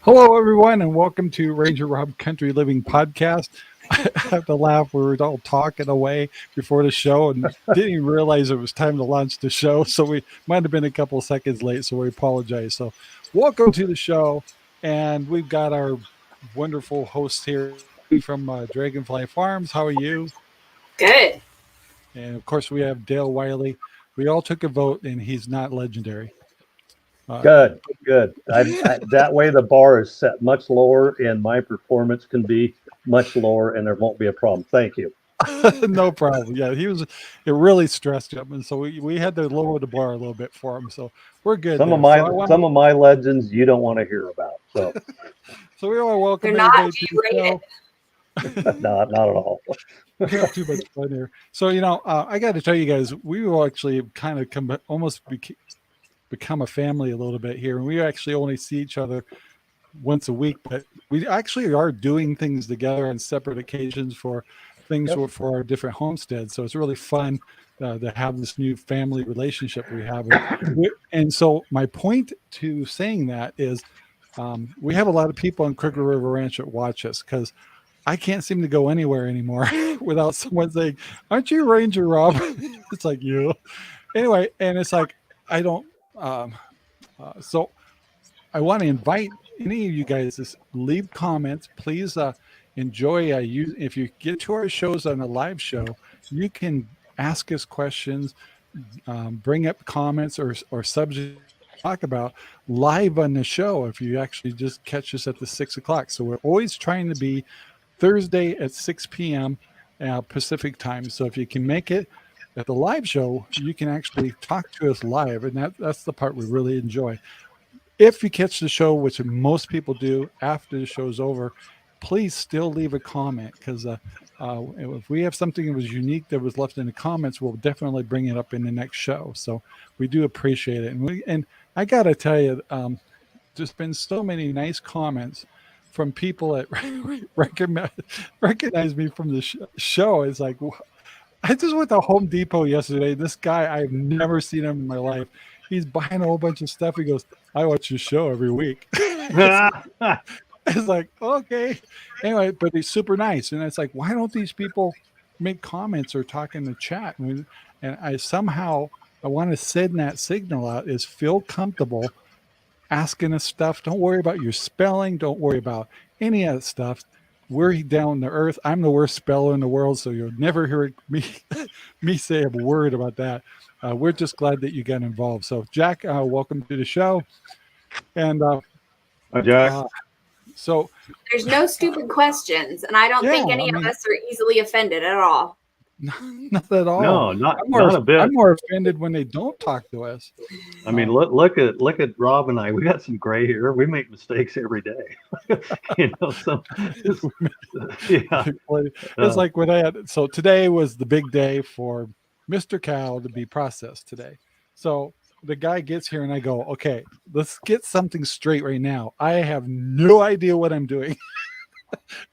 Hello, everyone, and welcome to RangerRob Country Living Podcast. I have to laugh. We were all talking away before the show and didn't even realize it was time to launch the show. So we might have been a couple of seconds late, so we apologize. So, welcome to the show. And we've got our wonderful host here from DragonFly Farms. How are you? Good. And of course, we have Dale Wiley. We all took a vote, and he's not legendary. Good, good. That way the bar is set much lower and my performance can be much lower and there won't be a problem. Thank you. No problem. Yeah, it really stressed him. And so we had to lower the bar a little bit for him. So we're good. Some there. of my legends you don't want to hear about. So we all welcome They're everybody not to the show. not at all. We have too much fun here. So, I got to tell you guys, we will actually kind of become a family a little bit here. And we actually only see each other once a week, but we actually are doing things together on separate occasions for things for our different homesteads. So it's really fun to have this new family relationship we have. And so my point to saying that is we have a lot of people on Crooked River Ranch that watch us because I can't seem to go anywhere anymore without someone saying, "Aren't you Ranger Rob?" It's like, you. Anyway, and it's like, I don't. So I want to invite any of you guys to leave comments. Please enjoy. If you get to our shows on a live show, you can ask us questions, bring up comments or subjects to talk about live on the show. If you actually just catch us at the 6 o'clock, so we're always trying to be Thursday at 6 p.m. Pacific time. So if you can make it at the live show, you can actually talk to us live, and that's the part we really enjoy. If you catch the show, which most people do after the show's over, please still leave a comment because if we have something that was unique that was left in the comments, we'll definitely bring it up in the next show. So we do appreciate it. And I got to tell you, there's been so many nice comments from people that recognize me from the show. It's like, I just went to Home Depot yesterday. This guy, I've never seen him in my life. He's buying a whole bunch of stuff. He goes, "I watch your show every week." It's like, okay. Anyway, but he's super nice. And it's like, why don't these people make comments or talk in the chat? And I want to send that signal out is feel comfortable asking us stuff. Don't worry about your spelling. Don't worry about any of that stuff. We're down to earth. I'm the worst speller in the world, so you'll never hear me say a word about that. We're just glad that you got involved. So, Jack, welcome to the show. And Hi, Jack. So there's no stupid questions, and I don't think any of us are easily offended at all. Not at all. No, not a bit. I'm more offended when they don't talk to us. I mean, look at Rob and I. We got some gray hair. We make mistakes every day. So yeah. It's like when I had. So today was the big day for Mr. Cow to be processed today. So the guy gets here and I go, okay, let's get something straight right now. I have no idea what I'm doing.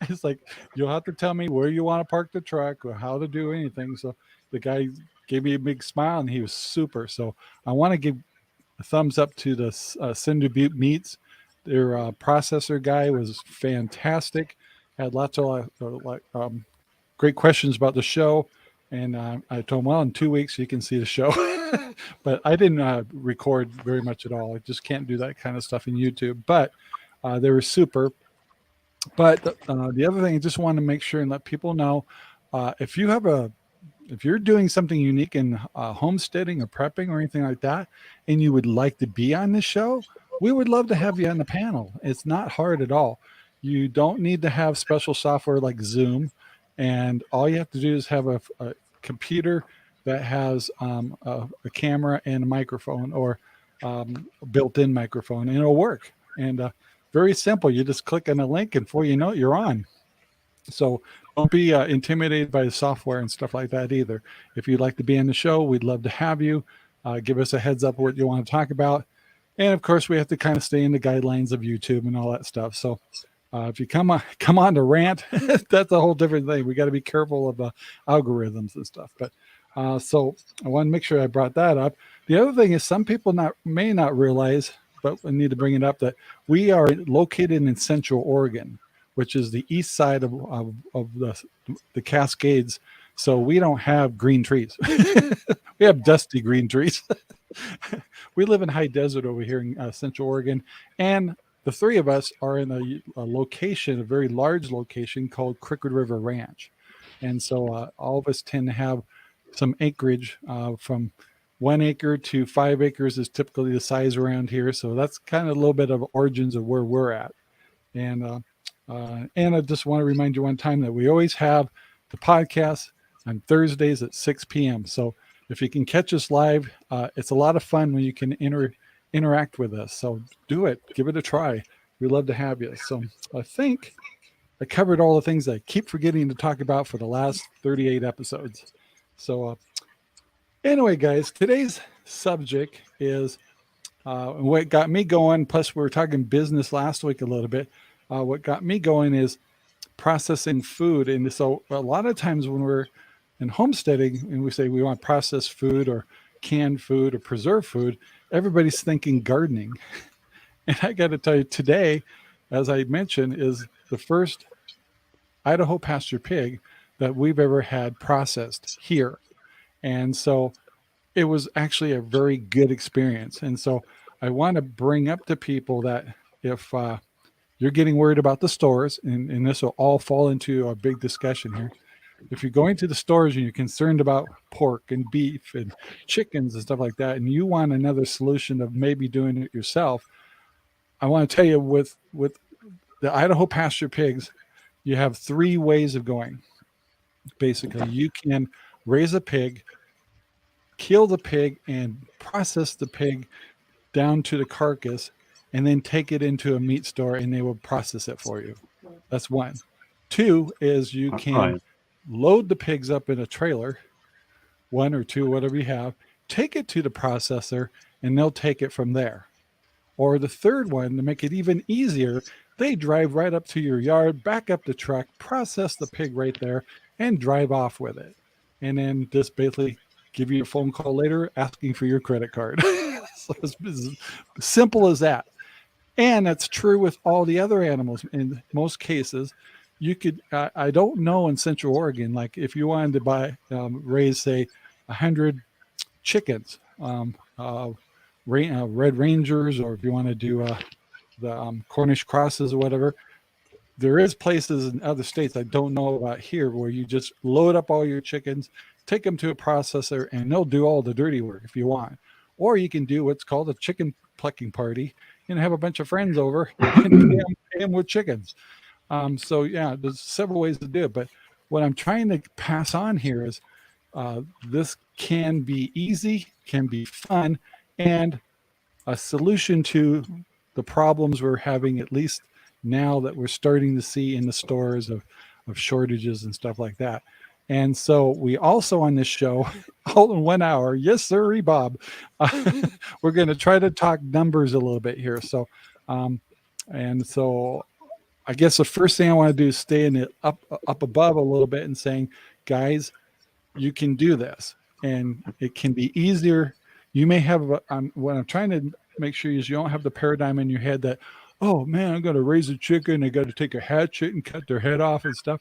It's like, you'll have to tell me where you want to park the truck or how to do anything. So the guy gave me a big smile and he was super. So I want to give a thumbs up to the Cinder Butte Meats. Their processor guy was fantastic. Had lots of great questions about the show. And I told him, well, in 2 weeks you can see the show. But I didn't record very much at all. I just can't do that kind of stuff in YouTube. But they were super. But the other thing, I just want to make sure and let people know, if you're doing something unique in homesteading or prepping or anything like that, and you would like to be on the show, we would love to have you on the panel. It's not hard at all. You don't need to have special software like Zoom, and all you have to do is have a computer that has a camera and a microphone or a built-in microphone, and it'll work. And very simple. You just click on a link, and before you know it, you're on. So don't be intimidated by the software and stuff like that either. If you'd like to be on the show, we'd love to have you. Give us a heads up what you want to talk about. And of course, we have to kind of stay in the guidelines of YouTube and all that stuff. So if you come on to rant, that's a whole different thing. We got to be careful of algorithms and stuff. But so I want to make sure I brought that up. The other thing is some people may not realize, but I need to bring it up that we are located in Central Oregon, which is the east side of the Cascades. So we don't have green trees. We have dusty green trees. We live in high desert over here in Central Oregon, and the three of us are in a location, a very large location called Crooked River Ranch. And so all of us tend to have some acreage from 1 acre to 5 acres is typically the size around here. So that's kind of a little bit of origins of where we're at. And I just want to remind you one time that we always have the podcast on Thursdays at 6 p.m. So if you can catch us live, it's a lot of fun when you can interact with us. So do it. Give it a try. We'd love to have you. So I think I covered all the things I keep forgetting to talk about for the last 38 episodes. So anyway, guys, today's subject is what got me going. Plus, we were talking business last week a little bit. What got me going is processing food. And so a lot of times when we're in homesteading and we say we want processed food or canned food or preserved food, everybody's thinking gardening. And I got to tell you, today, as I mentioned, is the first Idaho pasture pig that we've ever had processed here. And so it was actually a very good experience. And so I want to bring up to people that if you're getting worried about the stores, and this will all fall into a big discussion here. If you're going to the stores and you're concerned about pork and beef and chickens and stuff like that, and you want another solution of maybe doing it yourself, I want to tell you with the Idaho pasture pigs, you have 3 ways of going. Basically, you can raise a pig, kill the pig, and process the pig down to the carcass, and then take it into a meat store and they will process it for you. That's 1. 2 is you can load the pigs up in a trailer, 1 or 2, whatever you have, take it to the processor, and they'll take it from there. Or the 3rd one, to make it even easier, they drive right up to your yard, back up the truck, process the pig right there, and drive off with it. And then just basically give you a phone call later asking for your credit card. So it's as simple as that. And that's true with all the other animals. In most cases, you could, I don't know in Central Oregon, like if you wanted to raise, say, 100 chickens, Red Rangers, or if you want to do the Cornish crosses or whatever, there is places in other states I don't know about here where you just load up all your chickens, take them to a processor, and they'll do all the dirty work if you want. Or you can do what's called a chicken plucking party and have a bunch of friends over and pay them with chickens. So yeah, there's several ways to do it. But what I'm trying to pass on here is this can be easy, can be fun, and a solution to the problems we're having, at least now that we're starting to see in the stores of shortages and stuff like that. And so we also on this show, all in 1 hour, yes, sir, Bob, we're going to try to talk numbers a little bit here. So, and so I guess the first thing I want to do is stay in it up above a little bit and saying, guys, you can do this, and it can be easier. You may have what I'm trying to make sure is you don't have the paradigm in your head that, oh man, I'm going to raise a chicken. I got to take a hatchet and cut their head off and stuff.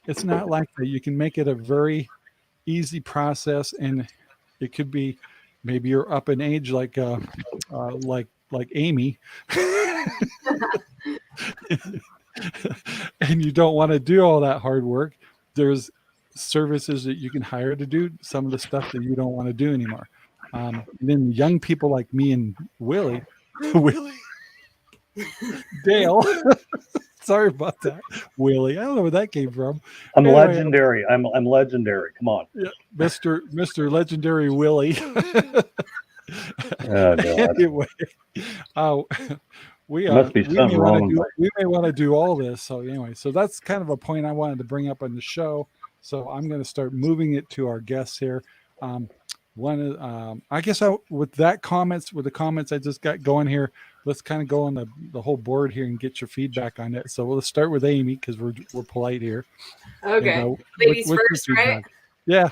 It's not like that. You can make it a very easy process, and it could be maybe you're up in age like Amy, and you don't want to do all that hard work. There's services that you can hire to do some of the stuff that you don't want to do anymore. And then young people like me and Willie, Dale. Sorry about that, Willie. I don't know where that came from. I'm legendary. I'm legendary. Come on, yeah, Mr. Legendary Willie. Oh, God. Anyway, we must be something wrong. We may want to do all this. So anyway, so that's kind of a point I wanted to bring up on the show. So I'm going to start moving it to our guests here. I guess with the comments I just got going here, let's kind of go on the whole board here and get your feedback on it. So let's start with Amy because we're polite here. Okay, and, ladies first, right? Yeah.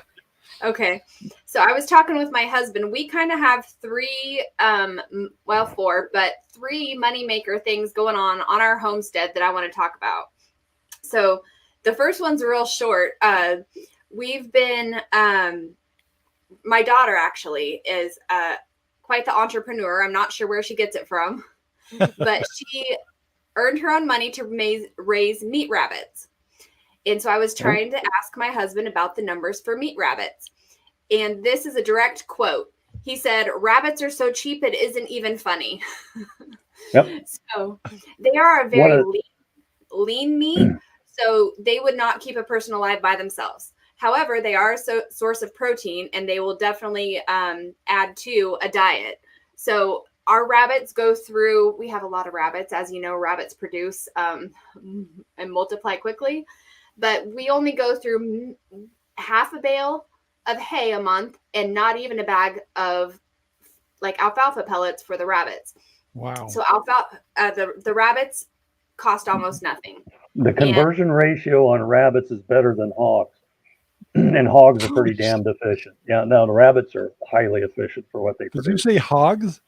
Okay. So I was talking with my husband. We kind of have four, but three moneymaker things going on our homestead that I want to talk about. So the first one's real short. We've been, my daughter actually is quite the entrepreneur. I'm not sure where she gets it from, but she earned her own money to raise meat rabbits. And so I was trying to ask my husband about the numbers for meat rabbits. And this is a direct quote. He said, "Rabbits are so cheap, it isn't even funny." Yep. So they are a very lean meat. So they would not keep a person alive by themselves. However, they are a source of protein, and they will definitely add to a diet. So our rabbits go through, we have a lot of rabbits. As you know, rabbits produce and multiply quickly. But we only go through half a bale of hay a month and not even a bag of like alfalfa pellets for the rabbits. Wow. So alfalfa, the rabbits cost almost nothing. The conversion ratio on rabbits is better than hogs. And hogs are pretty damned efficient. Yeah, no, the rabbits are highly efficient for what they Did produce. you say hogs?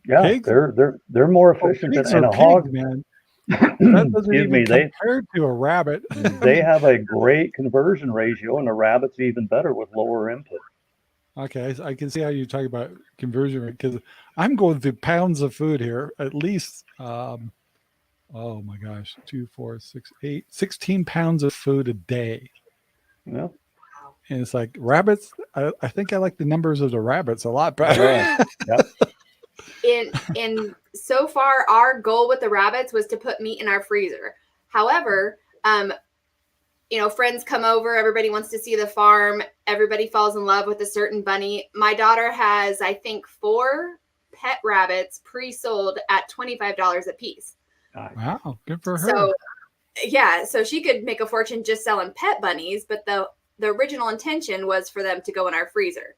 Yeah, pigs? they're more efficient pigs than are a hog. pigs, man. That doesn't Excuse even me, compare to a rabbit. they have a great conversion ratio, and the rabbit's even better with lower input. Okay, I can see how you talk about conversion rate because I'm going through pounds of food here, at least. Oh my gosh, 2, 4, 6, 8, 16 pounds of food a day. Yeah. And it's like rabbits. I think I like the numbers of the rabbits a lot better. Yep. And so far, our goal with the rabbits was to put meat in our freezer. However, friends come over, everybody wants to see the farm, everybody falls in love with a certain bunny. My daughter has, I think, 4 pet rabbits pre-sold at $25 a piece. Wow, good for her. So, yeah, so she could make a fortune just selling pet bunnies, but the original intention was for them to go in our freezer.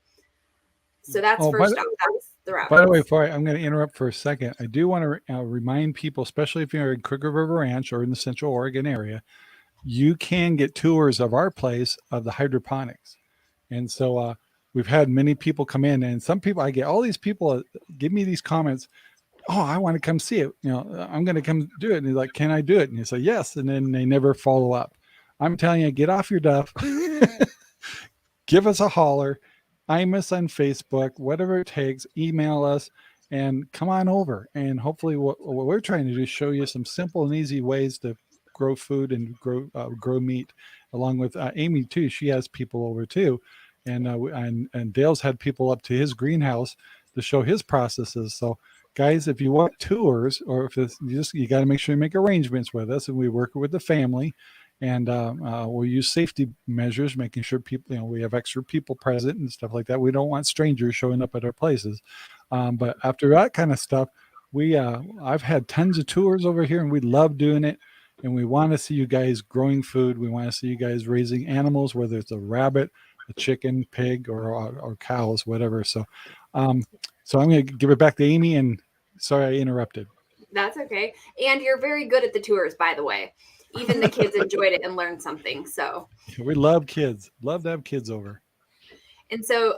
So that's first off. That's the rabbits. By the way, I'm going to interrupt for a second. I do want to remind people, especially if you're in Crooked River Ranch or in the Central Oregon area, you can get tours of our place of the hydroponics. And so we've had many people come in, and some people, I get all these people give me these comments. Oh, I want to come see it. I'm going to come do it. And he's like, can I do it? And you say, yes. And then they never follow up. I'm telling you, get off your duff. Give us a holler. I'm us on Facebook, whatever it takes, email us and come on over. And hopefully what we're trying to do is show you some simple and easy ways to grow food and grow meat, along with Amy too. She has people over too. And Dale's had people up to his greenhouse to show his processes. So guys, if you want tours, or if it's you got to make sure you make arrangements with us, and we work with the family, and we'll use safety measures, making sure people, we have extra people present and stuff like that. We don't want strangers showing up at our places. But after that kind of stuff, I've had tons of tours over here, and we love doing it. And we want to see you guys growing food. We want to see you guys raising animals, whether it's a rabbit, a chicken, pig, or cows, whatever. So I'm going to give it back to Amy, and sorry I interrupted. That's okay. And you're very good at the tours, by the way. Even the kids enjoyed it and learned something. So we love kids. Love to have kids over. And so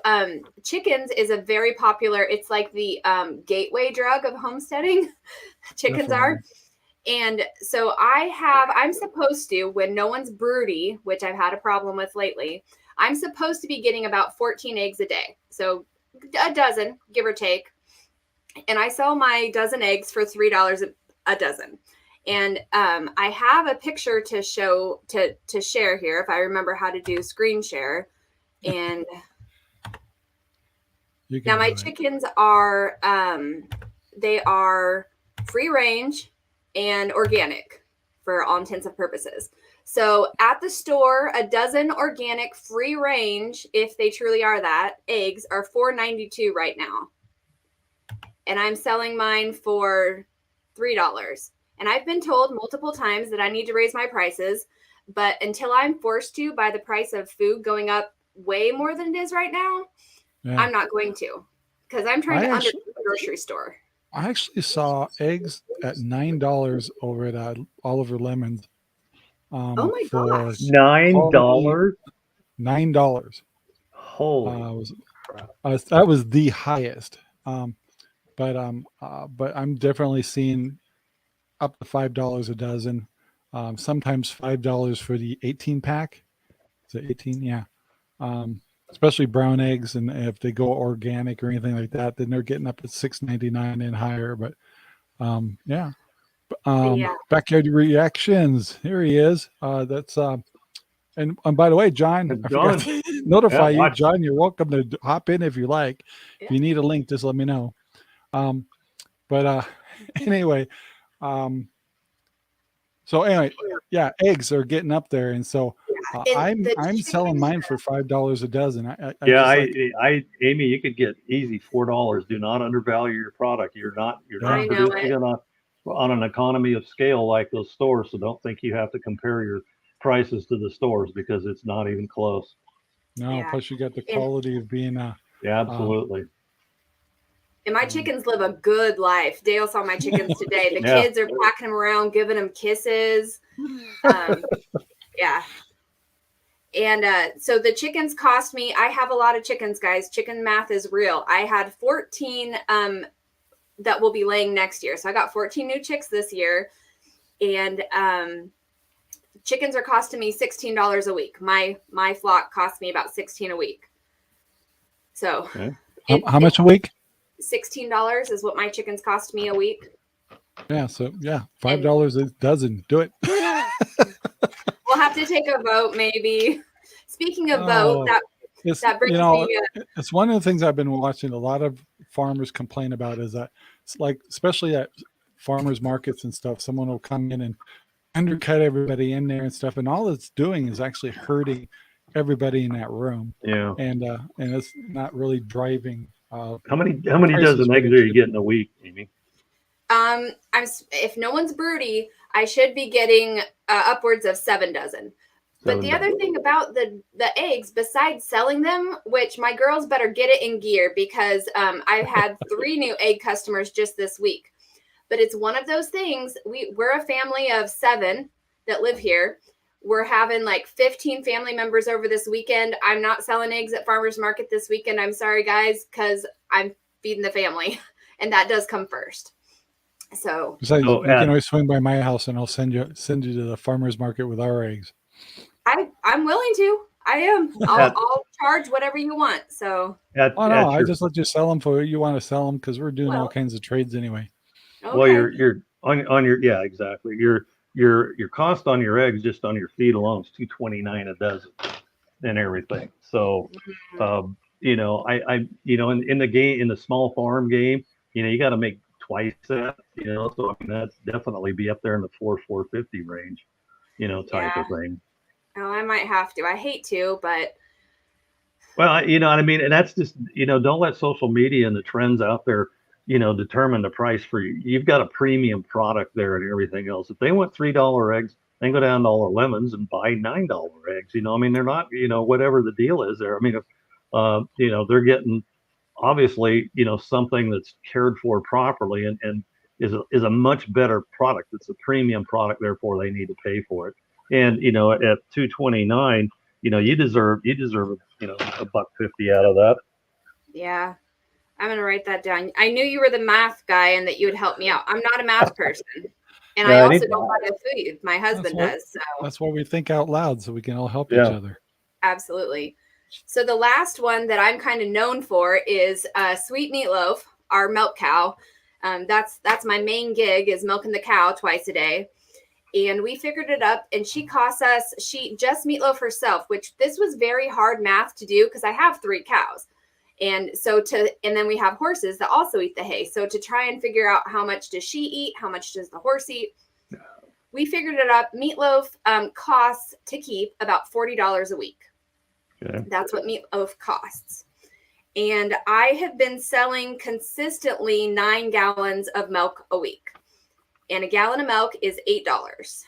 chickens is a very popular, it's like the gateway drug of homesteading. Chickens are. And so I'm supposed to, when no one's broody, which I've had a problem with lately, I'm supposed to be getting about 14 eggs a day. So a dozen, give or take. And I sell my dozen eggs for $3 a dozen. And I have a picture to show, to share here, if I remember how to do screen share. And now my chickens are, they are free range and organic for all intents and purposes. So at the store, a dozen organic free range, if they truly are that, eggs are $4.92 right now. And I'm selling mine for $3. And I've been told multiple times that I need to raise my prices, but until I'm forced to by the price of food going up way more than it is right now, I'm not going to, because I'm trying to undercut the grocery store. I actually saw eggs at $9 over at Oliver Lemons. Oh my gosh. $9? $9. Holy crap. That was the highest. But I'm definitely seeing up to $5 a dozen. Sometimes $5 for the 18 pack. Is it 18? Yeah. Especially brown eggs, and if they go organic or anything like that, then they're getting up at $6.99 and higher. But yeah. Yeah. Backyard reactions. Here he is. That's and by the way, John, I forgot to notify you. John, you're welcome to hop in if you like. Yeah. If you need a link, just let me know. But anyway, so anyway, yeah, eggs are getting up there, and so I'm selling mine for $5 a dozen. Amy, you could get easy $4. Do not undervalue your product. You're not producing on an economy of scale like those stores. So don't think you have to compare your prices to the stores, because it's not even close. No, plus you got the quality of being absolutely. And my chickens live a good life. Dale saw my chickens today. The kids are packing them around, giving them kisses. Yeah. And so the chickens cost me, I have a lot of chickens, guys. Chicken math is real. I had 14 that will be laying next year. So I got 14 new chicks this year. And chickens are costing me $16 a week. My flock costs me about $16 a week. So how much a week? $16 is what my chickens cost me a week. Yeah, so $5 a dozen. Do it. We'll have to take a vote, maybe. Speaking of vote, that brings me. It's one of the things I've been watching. A lot of farmers complain about is that, like, especially at farmers markets and stuff, someone will come in and undercut everybody in there and stuff, and all it's doing is actually hurting everybody in that room. Yeah, and it's not really driving. How many dozen eggs are you getting a week, Amy? If no one's broody, I should be getting upwards of 7 dozen. But the other thing about the eggs, besides selling them, which my girls better get it in gear, because I've had 3 new egg customers just this week. But it's one of those things. We're a family of 7 that live here. We're having like 15 family members over this weekend. I'm not selling eggs at farmers market this weekend. I'm sorry, guys, because I'm feeding the family, and that does come first. So you can always swing by my house, and I'll send you to the farmers market with our eggs. I'm willing to. I am. I'll charge whatever you want. So I just let you sell them for what you want to sell them, because we're doing all kinds of trades anyway. Okay. Well, you're on your exactly. Your cost on your eggs, just on your feed alone, is $2.29 a dozen and everything. So in the game, in the small farm game, you got to make twice that, so I mean, that's definitely be up there in the $4.50 range, type of thing. Oh, I might have to. I hate to, but well, you know what I mean? And that's just, don't let social media and the trends out there, determine the price for you. You've got a premium product there and everything else. If they want $3 eggs, they can go down to All Lemons and buy $9 eggs. I mean, they're not, whatever the deal is there. I mean, if, they're getting obviously, something that's cared for properly and is a much better product. It's a premium product, therefore they need to pay for it. And, at $2.29, you deserve, $1.50 out of that. Yeah. I'm going to write that down. I knew you were the math guy and that you would help me out. I'm not a math person. And I also don't buy the food. My husband does. So that's why we think out loud, so we can all help each other. Absolutely. So the last one that I'm kind of known for is Sweet Meatloaf, our milk cow. That's my main gig, is milking the cow twice a day. And we figured it up, and she costs us, just Meatloaf herself, which this was very hard math to do because I have 3 cows. And then we have horses that also eat the hay. So to try and figure out how much does she eat, how much does the horse eat, we figured it up. Meatloaf costs to keep about $40 a week. Okay. That's what Meatloaf costs. And I have been selling consistently 9 gallons of milk a week. And a gallon of milk is $8.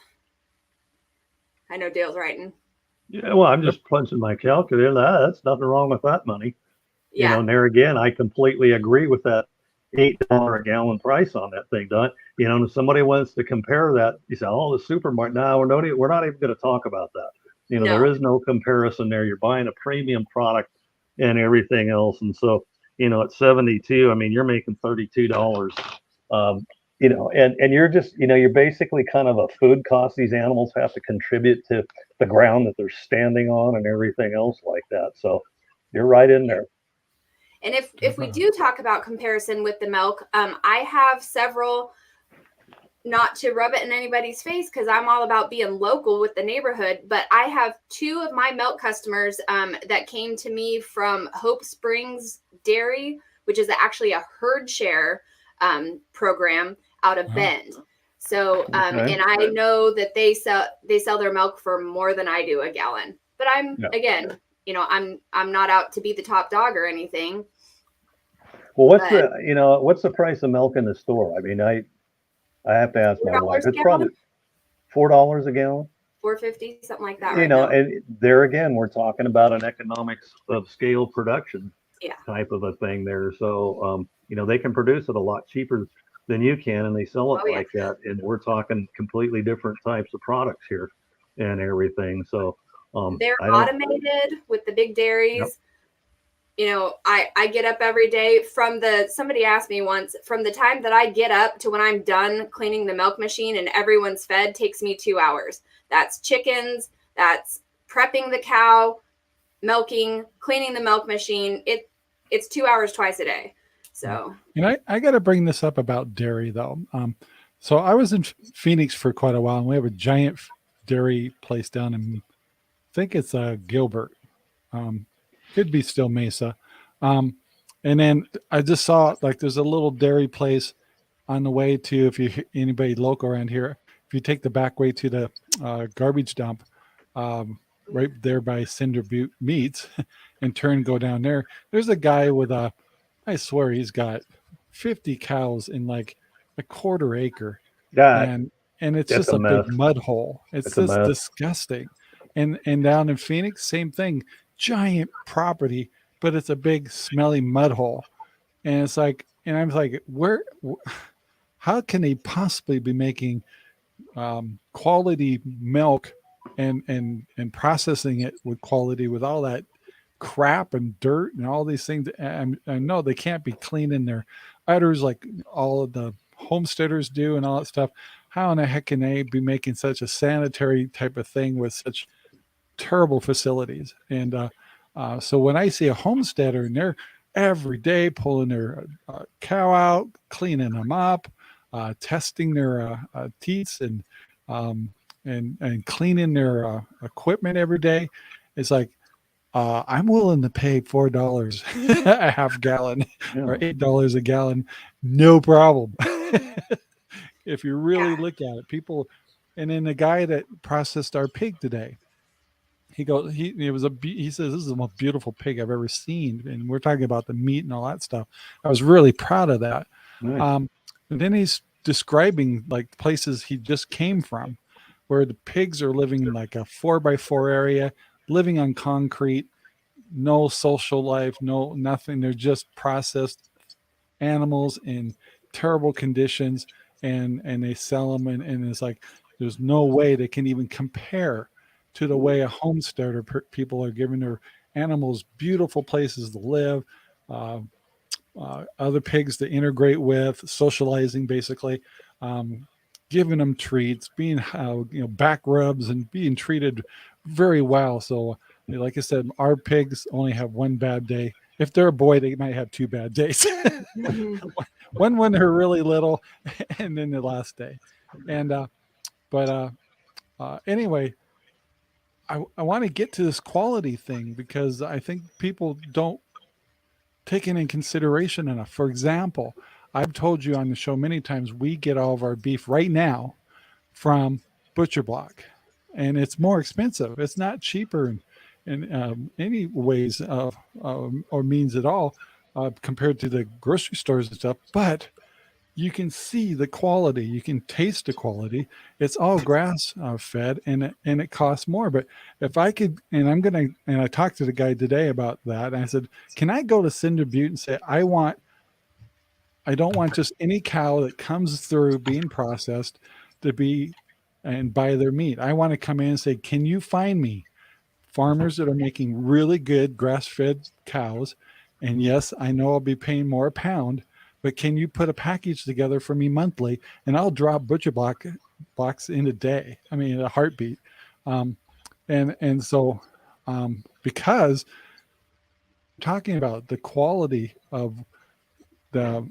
I know Dale's writing. Yeah, well, I'm just punching my calculator. That's nothing wrong with that money. Yeah. And there again, I completely agree with that $8 a gallon price on that thing, Don. And if somebody wants to compare that, you say, "Oh, the supermarket." No, we're not even going to talk about that. There is no comparison there. You're buying a premium product, and everything else. And so, at 72, I mean, you're making $32. And you're just, you're basically kind of a food cost. These animals have to contribute to the ground that they're standing on and everything else like that. So you're right in there. And if we do talk about comparison with the milk, I have several, not to rub it in anybody's face because I'm all about being local with the neighborhood, but I have 2 of my milk customers that came to me from Hope Springs Dairy, which is actually a herd share program out of Bend. So and I know that they sell their milk for more than I do a gallon. But again, I'm not out to be the top dog or anything. Well, what's the price of milk in the store? I mean, I have to ask my wife. It's probably $4 a gallon. $4.50, something like that. And there again, we're talking about an economics of scale production type of a thing there. So, they can produce it a lot cheaper than you can, and they sell it like that. And we're talking completely different types of products here and everything. So they're automated with the big dairies. Yep. I get up every day somebody asked me once, from the time that I get up to when I'm done cleaning the milk machine and everyone's fed takes me 2 hours. That's chickens, that's prepping the cow, milking, cleaning the milk machine. It's 2 hours twice a day. So, and I got to bring this up about dairy though. So I was in Phoenix for quite a while, and we have a giant dairy place down in, I think it's Gilbert. Could be still Mesa. And then I just saw there's a little dairy place on the way to, if anybody local around here, if you take the back way to the garbage dump, right there by Cinder Butte Meats and go down there, there's a guy with I swear he's got 50 cows in like a quarter acre. And it's just a big mud hole. It's just disgusting. And down in Phoenix, same thing. Giant property, but it's a big smelly mud hole. And it's like, and I'm like, how can they possibly be making quality milk and processing it with quality with all that crap and dirt and all these things? I know they can't be cleaning their udders like all of the homesteaders do and all that stuff. How in the heck can they be making such a sanitary type of thing with such terrible facilities? And so when I see a homesteader and they're every day pulling their cow out, cleaning them up, testing their teats and cleaning their equipment every day, it's like, I'm willing to pay $4 a half gallon or $8 a gallon, no problem. If you really look at it, people. And then the guy that processed our pig today, he says, this is the most beautiful pig I've ever seen. And we're talking about the meat and all that stuff. I was really proud of that. Nice. And then he's describing like places he just came from, where the pigs are living in like a 4x4 area, living on concrete, no social life, no nothing. They're just processed animals in terrible conditions, and they sell them. And it's like, there's no way they can even compare to the way a homesteader people are giving their animals beautiful places to live, other pigs to integrate with, socializing basically, giving them treats, being back rubs and being treated very well. So like I said, our pigs only have one bad day. If they're a boy, they might have 2 bad days. One when they're really little, and then the last day. And anyway, I want to get to this quality thing because I think people don't take it in consideration enough. For example, I've told you on the show many times, we get all of our beef right now from Butcher Block, and it's more expensive. It's not cheaper in any ways or means at all compared to the grocery stores and stuff, but you can see the quality, you can taste the quality. It's all grass fed, and it costs more. But if I could, and I talked to the guy today about that, and I said, can I go to Cinder Butte and say, I don't want just any cow that comes through being processed to be and buy their meat. I want to come in and say, can you find me farmers that are making really good grass-fed cows. And yes, I know I'll be paying more a pound, but can you put a package together for me monthly, and I'll drop butcher blocks in a day. I mean, in a heartbeat. Um, and so because talking about the quality of the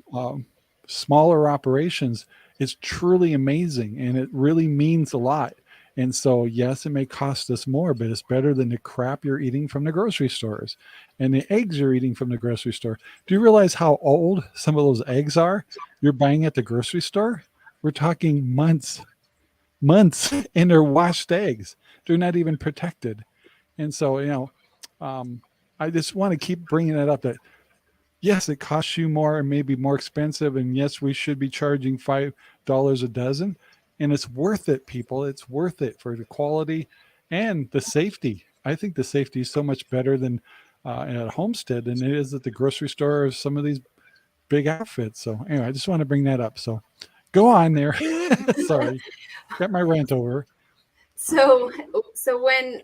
smaller operations is truly amazing, and it really means a lot. And so, yes, it may cost us more, but it's better than the crap you're eating from the grocery stores and the eggs you're eating from the grocery store. Do you realize how old some of those eggs are you're buying at the grocery store? We're talking months, and they're washed eggs. They're not even protected. And so, I just want to keep bringing that up, that yes, it costs you more and maybe more expensive. And yes, we should be charging $5 a dozen. And it's worth it, people. It's worth it for the quality and the safety. I think the safety is so much better than at Homestead than it is at the grocery store or some of these big outfits. So anyway, I just want to bring that up. So go on there. Sorry, got my rant over. So when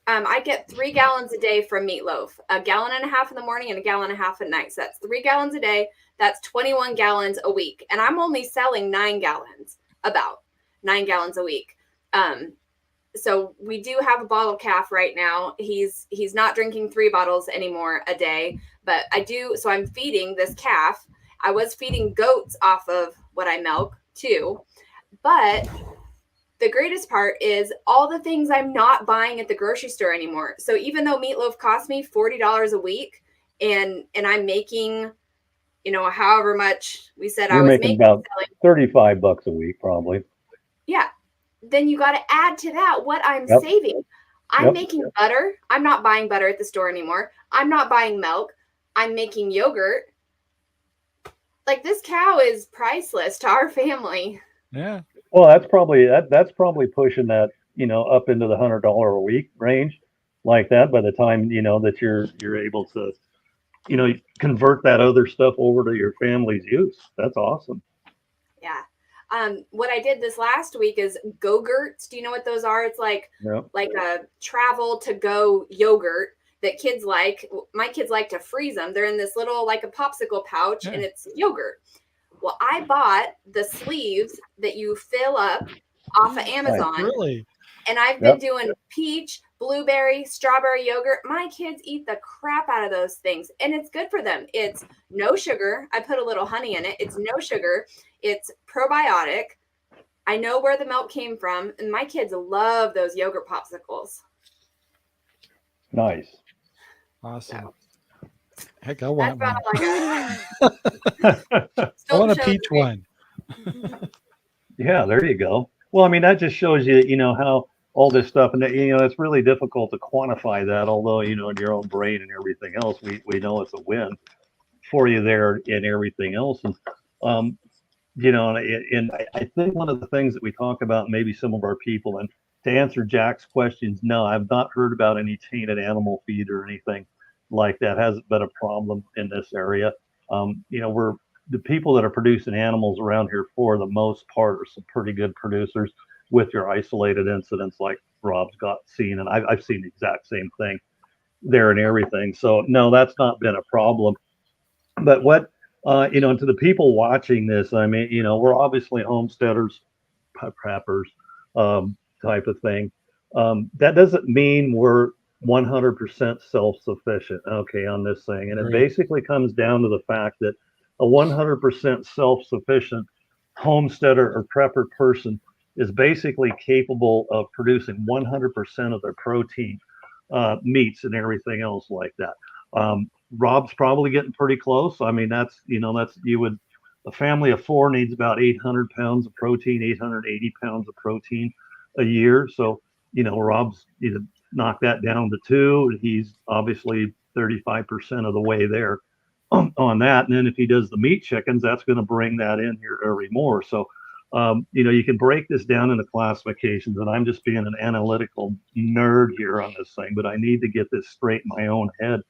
I get 3 gallons a day from Meatloaf, a gallon and a half in the morning and a gallon and a half at night. So that's 3 gallons a day. That's 21 gallons a week. And I'm only selling 9 gallons, about 9 gallons a week. So we do have a bottle calf right now. He's not drinking 3 bottles anymore a day, but I do. So I'm feeding this calf. I was feeding goats off of what I milk too, but the greatest part is all the things I'm not buying at the grocery store anymore. So even though Meatloaf cost me $40 a week, and I'm making, however much we said You're I was making about $35 a week, probably. Yeah. Then you got to add to that what I'm saving. I'm making butter. I'm not buying butter at the store anymore. I'm not buying milk. I'm making yogurt. Like, this cow is priceless to our family. Yeah. Well, that's probably pushing that, up into the $100 a week range, like that. By the time that you're able to, convert that other stuff over to your family's use. That's awesome. Yeah. What I did this last week is Go-Gurts. Do you know what those are? It's like a travel to go yogurt that kids like. My kids like to freeze them. They're in this little, like a popsicle pouch, and it's yogurt. Well, I bought the sleeves that you fill up off of Amazon. Really? And I've been doing peach, blueberry, strawberry yogurt. My kids eat the crap out of those things, and it's good for them. It's no sugar. I put a little honey in it. It's no sugar. It's probiotic. I know where the milk came from, and my kids love those yogurt popsicles. Nice. Awesome. So, heck, I want one. I want a peach one. Yeah, there you go. Well, I mean, that just shows you, how all this stuff, and it's really difficult to quantify that. Although, in your own brain and everything else, we know it's a win for you there and everything else. And, and I think one of the things that we talk about, maybe some of our people, and to answer Jack's questions, no, I've not heard about any tainted animal feed or anything like that. Hasn't been a problem in this area. We're the people that are producing animals around here, for the most part, are some pretty good producers, with your isolated incidents like Rob's got seen, and I've seen the exact same thing there and everything. So no, that's not been a problem. But what to the people watching this, I mean, we're obviously homesteaders, preppers, type of thing. That doesn't mean we're 100% self-sufficient, okay, on this thing. And it basically comes down to the fact that a 100% self-sufficient homesteader or prepper person is basically capable of producing 100% of their protein, meats and everything else like that. Rob's probably getting pretty close. I mean, a family of 4 needs about 800 pounds of protein, 880 pounds of protein a year. So, Rob's knock that down to 2. He's obviously 35% of the way there on that. And then if he does the meat chickens, that's going to bring that in here every more. So, you can break this down into classifications, and I'm just being an analytical nerd here on this thing, but I need to get this straight in my own head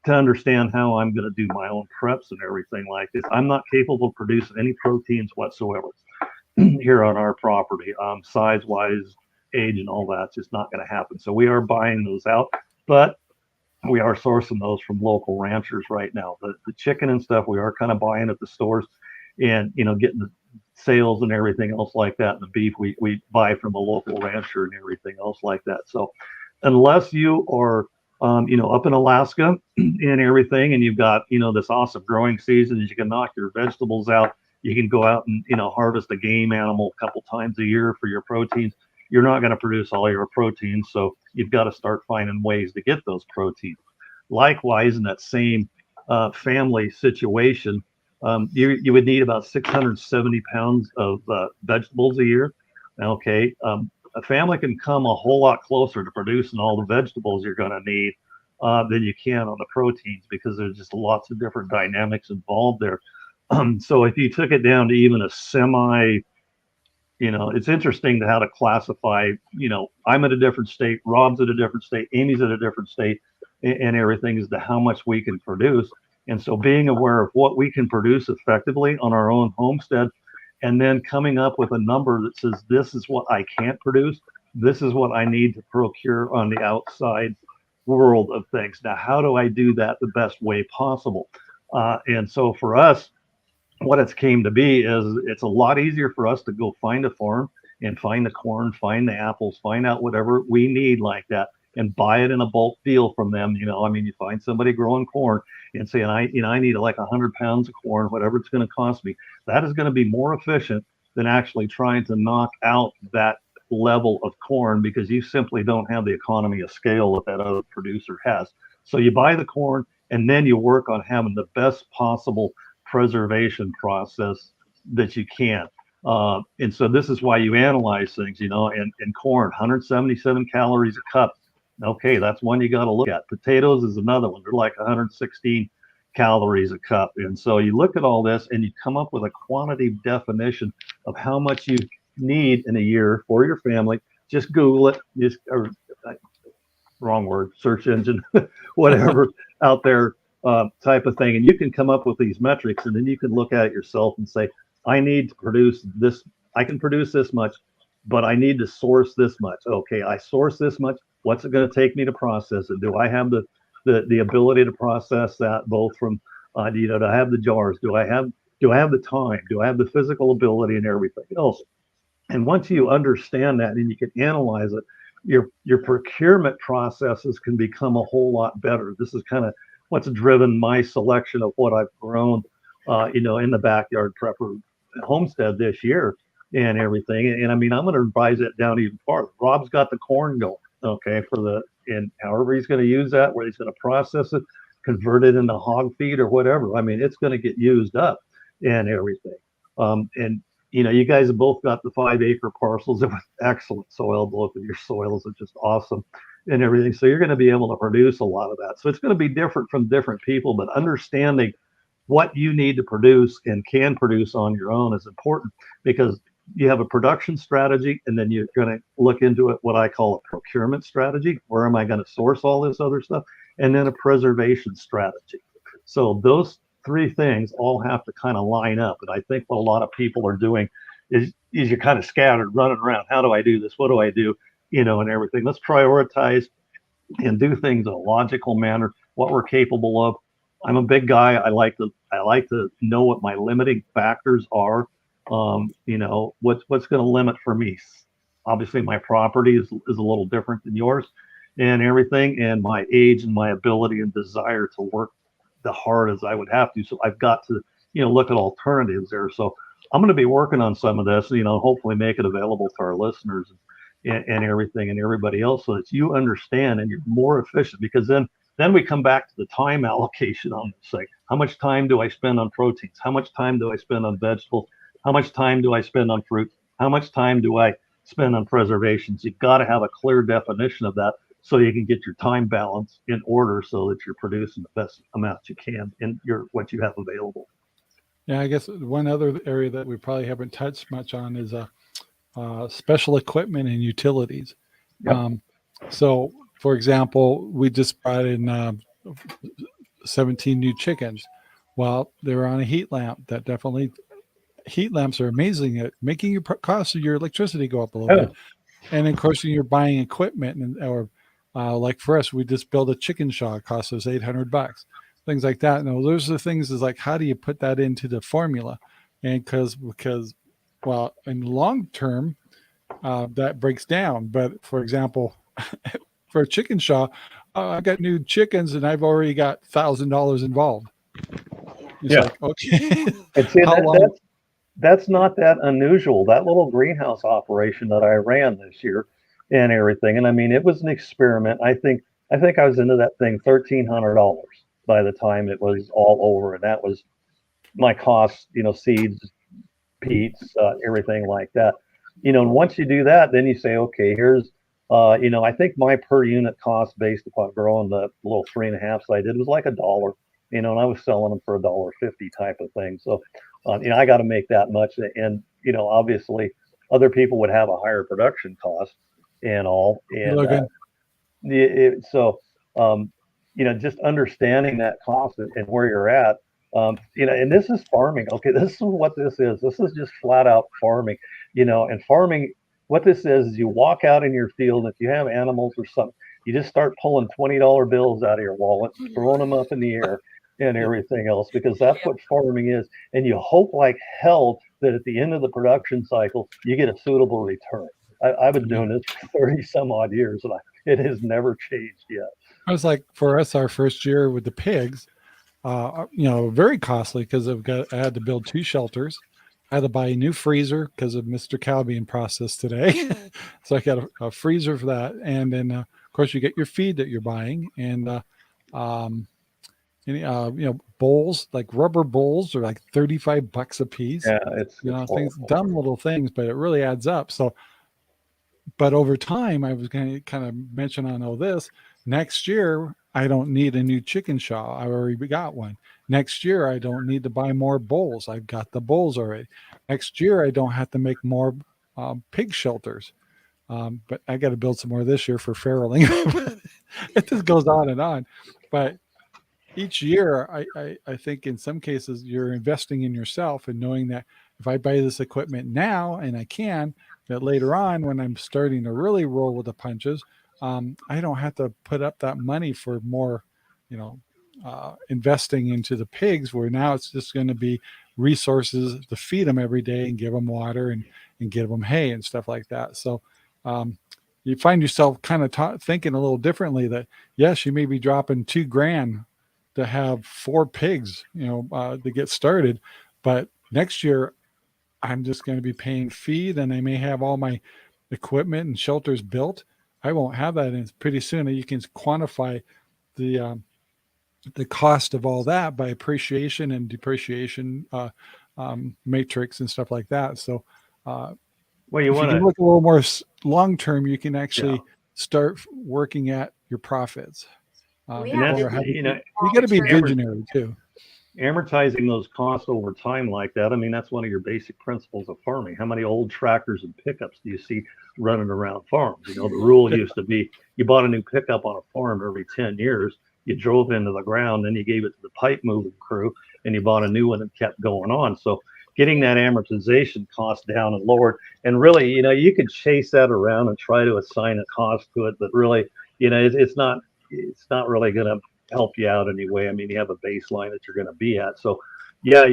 to understand how I'm going to do my own preps and everything like this. I'm not capable of producing any proteins whatsoever here on our property, size-wise, age and all that. It's just not going to happen. So we are buying those out, but we are sourcing those from local ranchers right now. The chicken and stuff we are kind of buying at the stores, and getting the sales and everything else like that. And the beef we buy from a local rancher and everything else like that. So unless you are up in Alaska and everything, and you've got this awesome growing season, you can knock your vegetables out. You can go out and harvest a game animal a couple times a year for your proteins. You're not going to produce all your proteins, so you've got to start finding ways to get those proteins. Likewise, in that same family situation, you would need about 670 pounds of vegetables a year. Okay, a family can come a whole lot closer to producing all the vegetables you're going to need than you can on the proteins, because there's just lots of different dynamics involved there. So if you took it down to even a semi, it's interesting to how to classify, I'm at a different state, Rob's at a different state, Amy's at a different state, and everything as to how much we can produce. And so being aware of what we can produce effectively on our own homestead, and then coming up with a number that says, this is what I can't produce, this is what I need to procure on the outside world of things. Now, how do I do that the best way possible? And so for us, what it's came to be is it's a lot easier for us to go find a farm and find the corn, find the apples, find out whatever we need like that, and buy it in a bulk deal from them. You find somebody growing corn and saying, I need like 100 pounds of corn, whatever it's going to cost me. That is going to be more efficient than actually trying to knock out that level of corn, because you simply don't have the economy of scale that that other producer has. So you buy the corn, and then you work on having the best possible preservation process that you can. And so this is why you analyze things, and corn, 177 calories a cup. Okay, that's one you got to look at. Potatoes is another one. They're like 116 calories a cup. And so you look at all this and you come up with a quantity definition of how much you need in a year for your family. Just Google it, wrong word, search engine, whatever out there, type of thing. And you can come up with these metrics, and then you can look at it yourself and say, I need to produce this. I can produce this much, but I need to source this much. Okay, I source this much. What's it going to take me to process it? Do I have the ability to process that, both from, do I have the jars? Do I have the time? Do I have the physical ability and everything else? And once you understand that and you can analyze it, your procurement processes can become a whole lot better. This is kind of what's driven my selection of what I've grown, in the backyard prepper homestead this year and everything. And I'm going to revise it down even farther. Rob's got the corn going, okay, and however he's going to use that, where he's going to process it, convert it into hog feed or whatever. It's going to get used up and everything. And you guys have both got the 5-acre parcels with excellent soil. Both of your soils are just awesome and everything. So you're going to be able to produce a lot of that. So it's going to be different from different people, but understanding what you need to produce and can produce on your own is important, because you have a production strategy, and then you're going to look into it, what I call a procurement strategy. Where am I going to source all this other stuff? And then a preservation strategy. So those three things all have to kind of line up. And I think what a lot of people are doing is you're kind of scattered, running around. How do I do this? What do I do? And everything. Let's prioritize and do things in a logical manner, what we're capable of. I'm a big guy. I like to know what my limiting factors are. What's going to limit for me? Obviously, my property is a little different than yours and everything, and my age and my ability and desire to work the hard as I would have to. So I've got to, look at alternatives there. So I'm going to be working on some of this, hopefully make it available to our listeners and everything and everybody else, so that you understand and you're more efficient, because then we come back to the time allocation on this thing. How much time do I spend on proteins? How much time do I spend on vegetables? How much time do I spend on fruit? How much time do I spend on preservations? You've got to have a clear definition of that, so you can get your time balance in order, so that you're producing the best amount you can in what you have available. Yeah, I guess one other area that we probably haven't touched much on is special equipment and utilities. Yep. So, for example, we just brought in 17 new chickens. Well, they were on a heat lamp. Heat lamps are amazing at making your cost of your electricity go up a little bit. And of course, you're buying equipment, or like for us, we just built a chicken shaw. It cost us $800, things like that. No, those are the things. Is like, how do you put that into the formula? And because well, in long term, that breaks down. But for example, for a chicken shaw, I got new chickens, and I've already got $1,000 involved. It's Yeah. like, okay, And see, how long? that's not that unusual. That little greenhouse operation that I ran this year and everything. And I mean, it was an experiment. I think I was into that thing $1,300 by the time it was all over. And that was my costs, seeds, peats, everything like that. And once you do that, then you say, okay, here's, I think my per unit cost based upon growing the little 3.5s I did was like $1, and I was selling them for $1.50 type of thing. So, I got to make that much. And, obviously other people would have a higher production cost and all. And, Logan, so, just understanding that cost and where you're at, and this is farming. Okay, this is what this is. This is just flat out farming, and farming. What this is you walk out in your field. If you have animals or something, you just start pulling $20 bills out of your wallet, throwing them up in the air, and everything else, because that's what farming is. And you hope like hell that at the end of the production cycle, you get a suitable return. I've been doing this for 30 some odd years, and it has never changed yet. I was like, for us, our first year with the pigs, very costly because I had to build 2 shelters. I had to buy a new freezer because of Mr. Cow being processed today. So I got a freezer for that. And then, of course, you get your feed that you're buying. And, bowls, like rubber bowls are like $35 a piece. Yeah, it's things, dumb little things, but it really adds up. So, but over time, I was going to kind of mention on all this. Next year, I don't need a new chicken shaw. I already got one. Next year, I don't need to buy more bowls. I've got the bowls already. Next year, I don't have to make more pig shelters. But I got to build some more this year for farrowing. It just goes on and on. But each year, I think in some cases, you're investing in yourself and knowing that if I buy this equipment now, and I can, that later on when I'm starting to really roll with the punches, I don't have to put up that money for more, investing into the pigs, where now it's just going to be resources to feed them every day and give them water and give them hay and stuff like that. So you find yourself kind of thinking a little differently that, yes, you may be dropping $2,000 to have 4 pigs, to get started. But next year, I'm just going to be paying feed, and I may have all my equipment and shelters built. I won't have that. And pretty soon you can quantify the cost of all that by appreciation and depreciation matrix and stuff like that. So well, if you can look a little more long term, you can actually start working at your profits. You got to be visionary too. Amortizing those costs over time like that. I mean, that's one of your basic principles of farming. How many old tractors and pickups do you see running around farms? The rule used to be you bought a new pickup on a farm every 10 years, you drove into the ground, then you gave it to the pipe moving crew, and you bought a new one and kept going on. So getting that amortization cost down and lowered, and really, you could chase that around and try to assign a cost to it, but really, it's not really going to help you out anyway. I mean, you have a baseline that you're going to be at. So yeah, I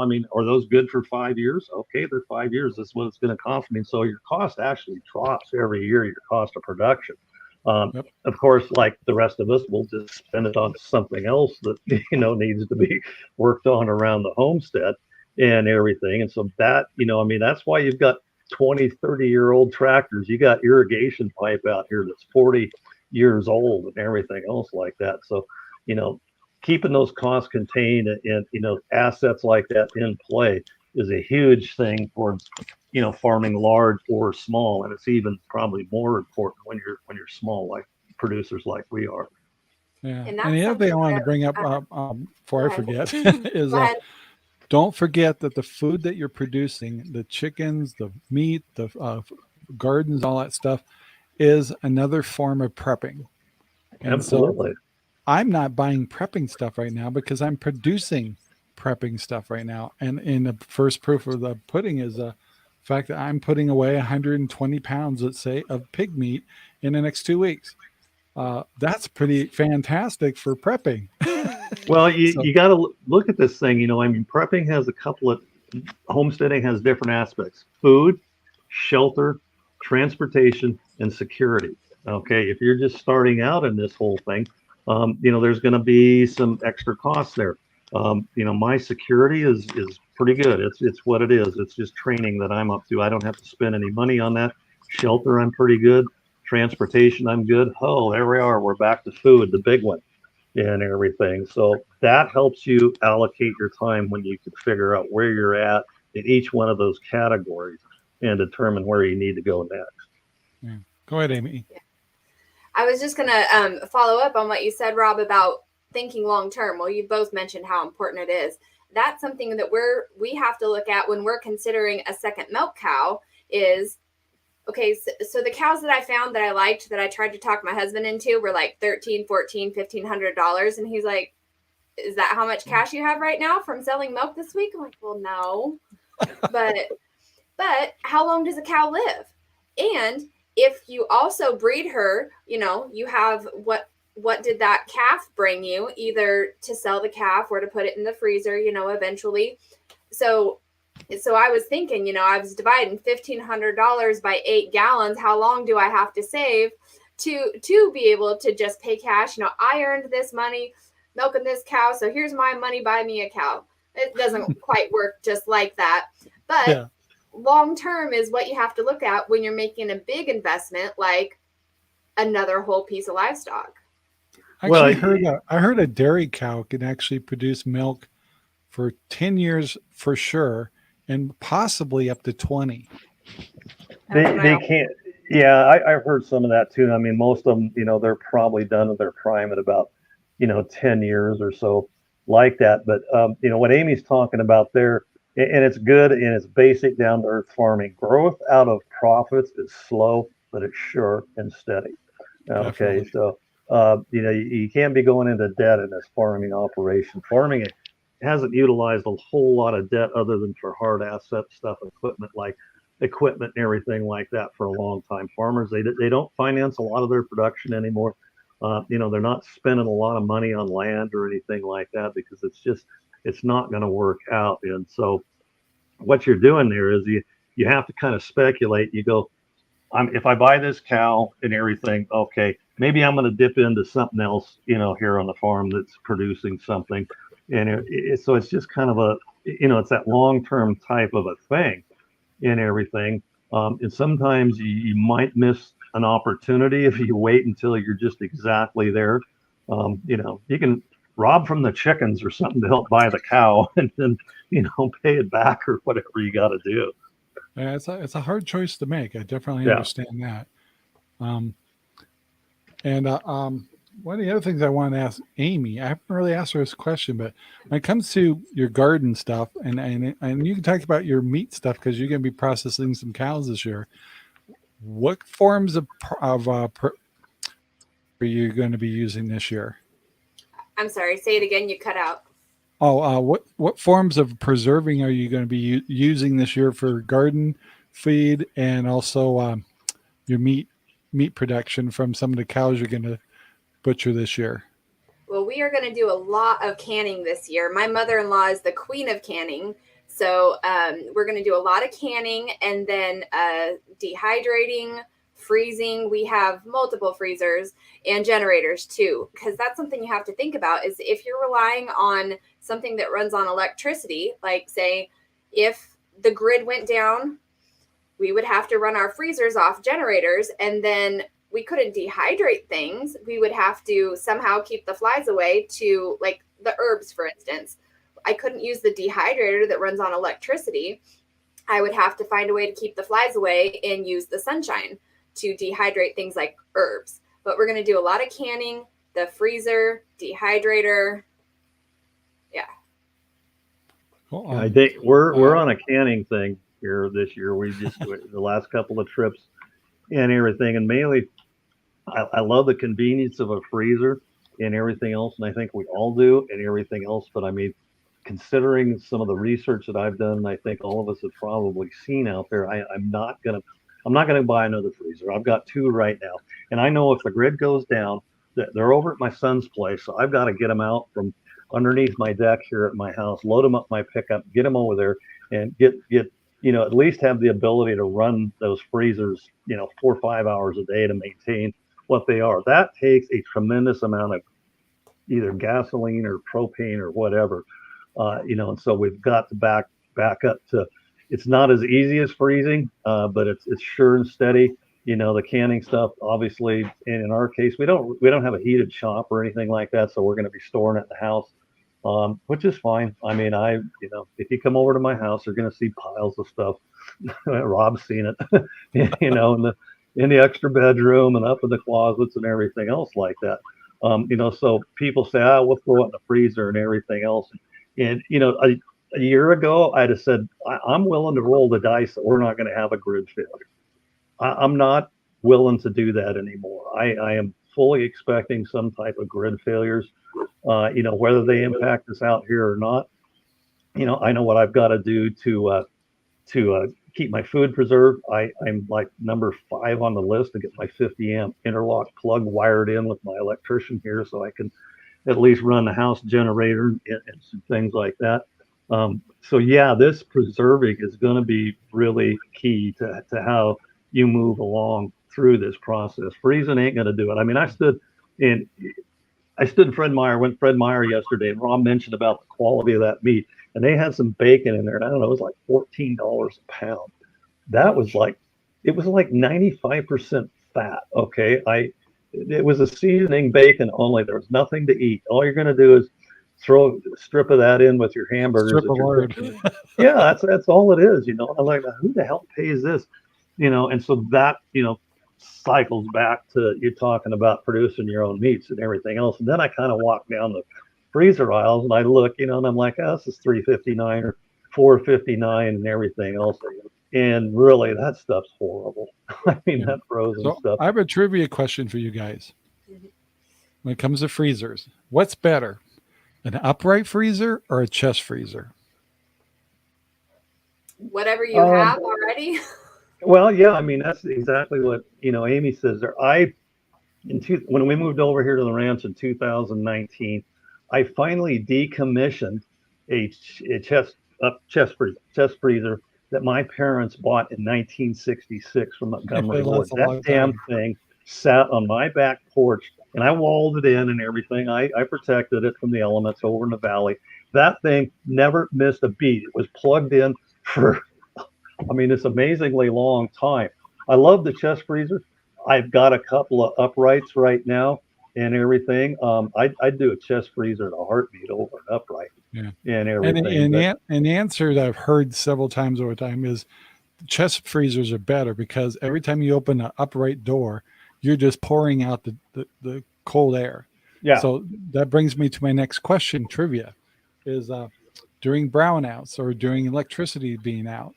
mean, are those good for 5 years? Okay, they're 5 years. That's what it's going to cost me. So your cost actually drops every year, your cost of production. Of course, like the rest of us, we'll just spend it on something else that, needs to be worked on around the homestead and everything. And so that, I mean, that's why you've got 20, 30-year-old tractors. You got irrigation pipe out here that's 40 years old and everything else like that. So, keeping those costs contained and, assets like that in play is a huge thing for, farming large or small. And it's even probably more important when you're small, like producers like we are. Yeah. And the other thing I wanted to bring up before I forget is don't forget that the food that you're producing, the chickens, the meat, the gardens, all that stuff, is another form of prepping. And absolutely. So I'm not buying prepping stuff right now because I'm producing prepping stuff right now. And in the first proof of the pudding is fact that I'm putting away 120 pounds, let's say, of pig meat in the next 2 weeks. That's pretty fantastic for prepping. Well, you, So you got to look at this thing. I mean, prepping has a couple of, homesteading has different aspects: food, shelter, transportation, and security. Okay, if you're just starting out in this whole thing, there's going to be some extra costs there. My security is pretty good. It's what it is. It's just training that I'm up to. I don't have to spend any money on that. Shelter, I'm pretty good. Transportation, I'm good. Oh, there we are. We're back to food, the big one, and everything. So that helps you allocate your time when you can figure out where you're at in each one of those categories and determine where you need to go next. yeah. Go ahead, Amy. I was just gonna follow up on what you said, Rob, about thinking long term. Well, you both mentioned how important it is. That's something that we have to look at when we're considering a second milk cow. Is okay, so the cows that I found that I liked, that I tried to talk my husband into, were like $1,300, $1,400, $1,500, and he's like, "Is that how much cash you have right now from selling milk this week?" I'm like, "Well, no, but how long does a cow live? And if you also breed her, you have what did that calf bring you, either to sell the calf or to put it in the freezer, eventually. So I was thinking, I was dividing $1,500 by 8 gallons. How long do I have to save to be able to just pay cash? I earned this money milking this cow, so here's my money, buy me a cow. It doesn't quite work just like that. But Yeah. long term is what you have to look at when you're making a big investment like another whole piece of livestock. Actually, I heard a dairy cow can actually produce milk for 10 years for sure, and possibly up to 20. They can't. Yeah, I've heard some of that too. I mean, most of them, they're probably done with their prime at about, 10 years or so, like that. But what Amy's talking about there, and it's good and it's basic down to earth farming. Growth out of profits is slow, but it's sure and steady. Okay, Definitely. so you can't be going into debt in this farming operation. Farming it hasn't utilized a whole lot of debt other than for hard asset stuff, equipment and everything like that for a long time. Farmers, they don't finance a lot of their production anymore. They're not spending a lot of money on land or anything like that because it's not going to work out. And so what you're doing there is you have to kind of speculate. You go, if I buy this cow and everything, okay, maybe I'm going to dip into something else, here on the farm that's producing something. And so it's just kind of it's that long-term type of a thing and everything. And sometimes you might miss an opportunity if you wait until you're just exactly there. You can rob from the chickens or something to help buy the cow and then, pay it back or whatever you got to do. Yeah, it's a hard choice to make. I definitely Yeah. understand that. Um, and one of the other things I wanted to ask Amy, I haven't really asked her this question, but when it comes to your garden stuff, and you can talk about your meat stuff because you're going to be processing some cows this year. What forms of are you going to be using this year? I'm sorry, say it again, you cut out. Oh, what forms of preserving are you going to be using this year for garden feed and also your meat production from some of the cows you're going to butcher this year? Well, we are going to do a lot of canning this year. My mother-in-law is the queen of canning. So we're going to do a lot of canning and then dehydrating, freezing. We have multiple freezers and generators too, because that's something you have to think about is if you're relying on something that runs on electricity, like say if the grid went down, we would have to run our freezers off generators, and then we couldn't dehydrate things. We would have to somehow keep the flies away to like the herbs, for instance. I couldn't use the dehydrator that runs on electricity. I would have to find a way to keep the flies away and use the sunshine to dehydrate things like herbs. But we're going to do a lot of canning, the freezer, dehydrator. Yeah. Well, I think we're on a canning thing here this year. We just the last couple of trips and everything, and mainly I love the convenience of a freezer and everything else, and I think we all do and everything else. But I mean, considering some of the research that I've done, and I think all of us have probably seen out there, I'm not gonna buy another freezer. I've got two right now, and I know if the grid goes down, they're over at my son's place, so I've got to get them out from underneath my deck here at my house, load them up my pickup, get them over there, and get at least have the ability to run those freezers 4 or 5 hours a day to maintain what they are. That takes a tremendous amount of either gasoline or propane or whatever, and so we've got to back up to. It's not as easy as freezing, but it's sure and steady. The canning stuff, obviously, and in our case, we don't have a heated shop or anything like that, so we're going to be storing it in the house, which is fine. I mean, if you come over to my house, you're going to see piles of stuff. Rob's seen it, in the extra bedroom and up in the closets and everything else like that. So people say, we'll throw it in the freezer and everything else. And, a year ago, I'd have said, I'm willing to roll the dice that we're not going to have a grid failure. I'm not willing to do that anymore. I am fully expecting some type of grid failures, whether they impact us out here or not. I know what I've got to do to keep my food preserved. I'm like number 5 on the list to get my 50 amp interlock plug wired in with my electrician here so I can at least run the house generator and some things like that. So yeah, this preserving is going to be really key to how you move along through this process. Freezing ain't going to do it. I mean, I stood in Fred Meyer yesterday, and Rob mentioned about the quality of that meat, and they had some bacon in there, and I don't know, it was like $14 a pound. That was it was like 95% fat. Okay. It was a seasoning bacon only. There was nothing to eat. All you're going to do is throw a strip of that in with your hamburgers. Yeah, that's all it is. I'm like, who the hell pays this? And so that, cycles back to you talking about producing your own meats and everything else. And then I kind of walk down the freezer aisles and I look, and I'm like, this is $3.59 or $4.59 and everything else. And really, that stuff's horrible. I mean, that frozen stuff. I have a trivia question for you guys. When it comes to freezers, what's better, an upright freezer or a chest freezer? Whatever you have already. Well, yeah, I mean, that's exactly what, Amy says there. When we moved over here to the ranch in 2019, I finally decommissioned a chest freezer that my parents bought in 1966 from Montgomery Woods. That damn thing sat on my back porch, and I walled it in and everything. I protected it from the elements over in the valley. That thing never missed a beat. It was plugged in for, this amazingly long time. I love the chest freezer. I've got a couple of uprights right now and everything. I'd do a chest freezer in a heartbeat over an upright. Yeah. And everything. And the answer that I've heard several times over time is chest freezers are better because every time you open an upright door, you're just pouring out the cold air. Yeah. So that brings me to my next question, trivia, is during brownouts or during electricity being out,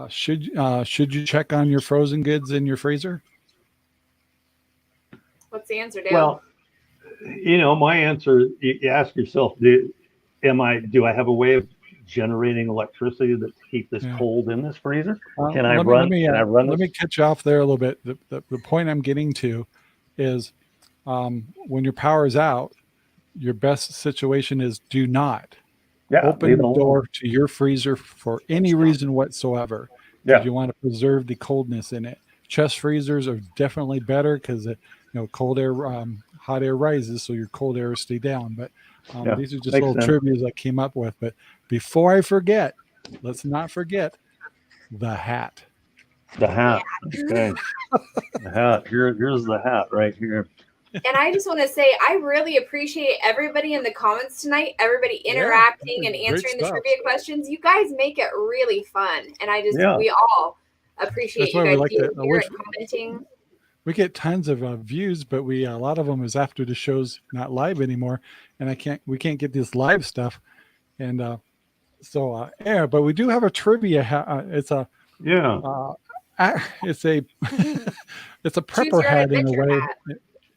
should you check on your frozen goods in your freezer? What's the answer, Dale? Well, my answer, you ask yourself, do I have a way of generating electricity to keep this cold in this freezer? Can I run this? Let me catch you off there a little bit. The point I'm getting to is when your power is out, your best situation is do not open the door to your freezer for any reason whatsoever. Because you want to preserve the coldness in it. Chest freezers are definitely better because cold air, hot air rises, so your cold air will stay down. But these are just little trivias I came up with. But before I forget, let's not forget the hat. The hat. Okay. The hat. Here's the hat right here. And I just want to say, I really appreciate everybody in the comments tonight, everybody interacting and answering the trivia questions. You guys make it really fun. And we all appreciate you guys being here and commenting. We get tons of views, but a lot of them is after the show's not live anymore. And we can't get this live stuff. And but we do have a trivia. It's a prepper hat in a way.